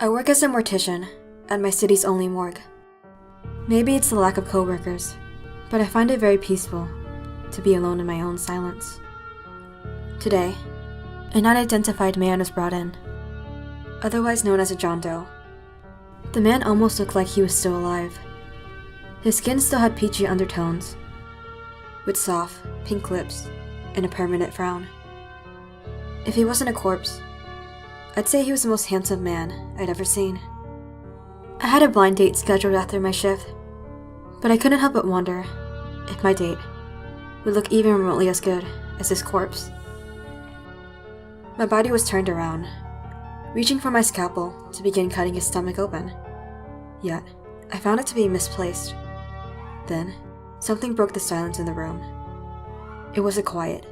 I work as a mortician at my city's only morgue. Maybe it's the lack of coworkers, but I find it very peaceful to be alone in my own silence. Today, an unidentified man was brought in, otherwise known as a John Doe. The man almost looked like he was still alive. His skin still had peachy undertones, with soft, pink lips and a permanent frown. If he wasn't a corpse, I'd say he was the most handsome man I'd ever seen. I had a blind date scheduled after my shift, but I couldn't help but wonder if my date would look even remotely as good as his corpse. My body was turned around, reaching for my scalpel to begin cutting his stomach open. Yet, I found it to be misplaced. Then, something broke the silence in the room. It was a quiet,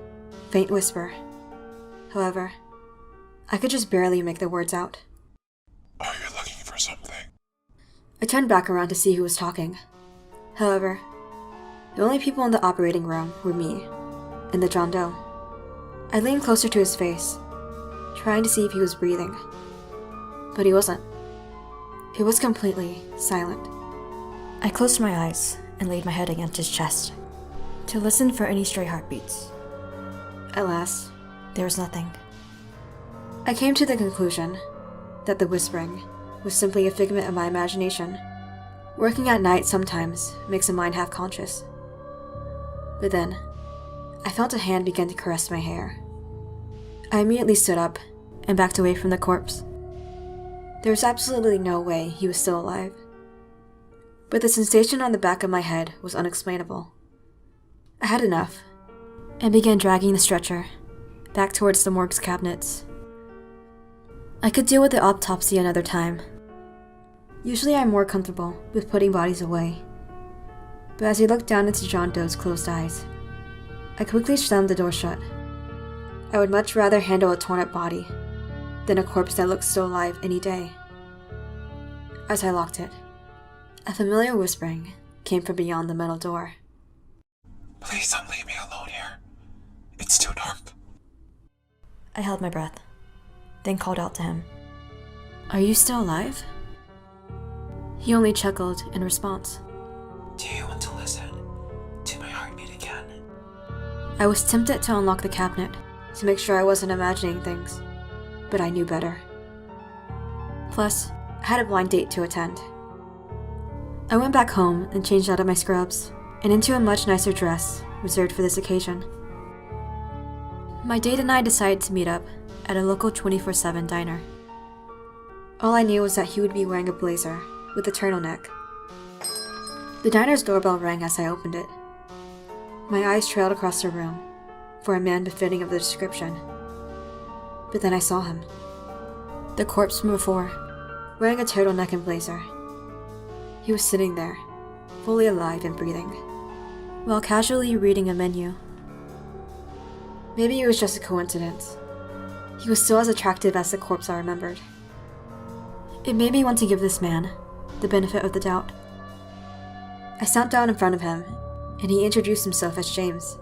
faint whisper. However, I could just barely make the words out. Are you looking for something? I turned back around to see who was talking. However, the only people in the operating room were me and the John Doe. I leaned closer to his face, trying to see if he was breathing. But he wasn't. It was completely silent. I closed my eyes and laid my head against his chest to listen for any stray heartbeats. At last, there was nothing. I came to the conclusion that the whispering was simply a figment of my imagination. Working at night sometimes makes a mind half-conscious. But then, I felt a hand begin to caress my hair. I immediately stood up and backed away from the corpse. There was absolutely no way he was still alive. But the sensation on the back of my head was unexplainable. I had enough, and began dragging the stretcher back towards the morgue's cabinets. I could deal with the autopsy another time. Usually I'm more comfortable with putting bodies away. But as I looked down into John Doe's closed eyes, I quickly slammed the door shut. I would much rather handle a torn up body than a corpse that looked still alive any day. As I locked it, a familiar whispering came from beyond the metal door. Please don't leave me alone here. It's too dark. I held my breath, then called out to him. Are you still alive? He only chuckled in response. Do you want to listen to my heartbeat again? I was tempted to unlock the cabinet to make sure I wasn't imagining things, but I knew better. Plus, I had a blind date to attend. I went back home and changed out of my scrubs and into a much nicer dress reserved for this occasion. My date and I decided to meet up at a local 24/7 diner. All I knew was that he would be wearing a blazer with a turtleneck. The diner's doorbell rang as I opened it. My eyes trailed across the room for a man befitting of the description. But then I saw him. The corpse from before, wearing a turtleneck and blazer. He was sitting there, fully alive and breathing, while casually reading a menu. Maybe it was just a coincidence. He was still as attractive as the corpse I remembered. It made me want to give this man the benefit of the doubt. I sat down in front of him, and he introduced himself as James.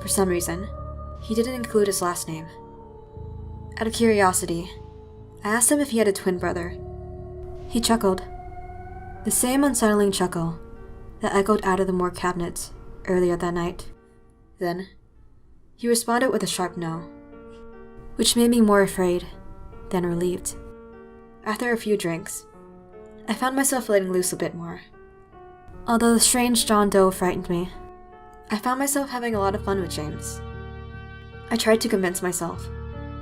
For some reason, he didn't include his last name. Out of curiosity, I asked him if he had a twin brother. He chuckled, the same unsettling chuckle that echoed out of the morgue cabinets earlier that night. Then, he responded with a sharp no, which made me more afraid than relieved. After a few drinks, I found myself letting loose a bit more. Although the strange John Doe frightened me, I found myself having a lot of fun with James. I tried to convince myself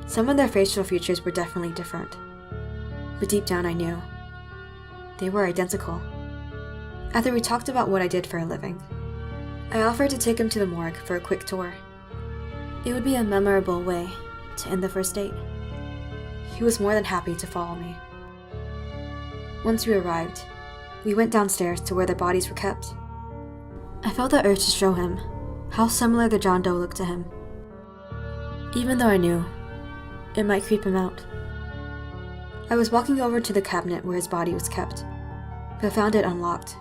some of their facial features were definitely different, but deep down I knew they were identical. After we talked about what I did for a living, I offered to take him to the morgue for a quick tour. It would be a memorable way to end the first date. He was more than happy to follow me. Once we arrived, we went downstairs to where their bodies were kept. I felt the urge to show him how similar the John Doe looked to him, even though I knew it might creep him out. I was walking over to the cabinet where his body was kept, but found it unlocked.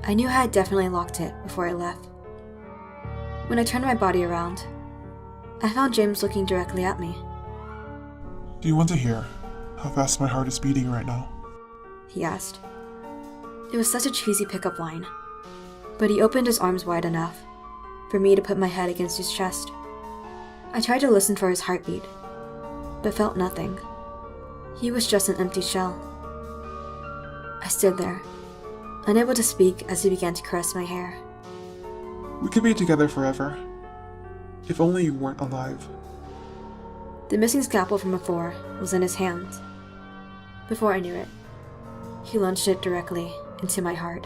I knew I had definitely locked it before I left. When I turned my body around, I found James looking directly at me. Do you want to hear how fast my heart is beating right now? He asked. It was such a cheesy pickup line, but he opened his arms wide enough for me to put my head against his chest. I tried to listen for his heartbeat, but felt nothing. He was just an empty shell. I stood there, unable to speak as he began to caress my hair. We could be together forever. If only you weren't alive. The missing scalpel from before was in his hand. Before I knew it, he lunged it directly into my heart.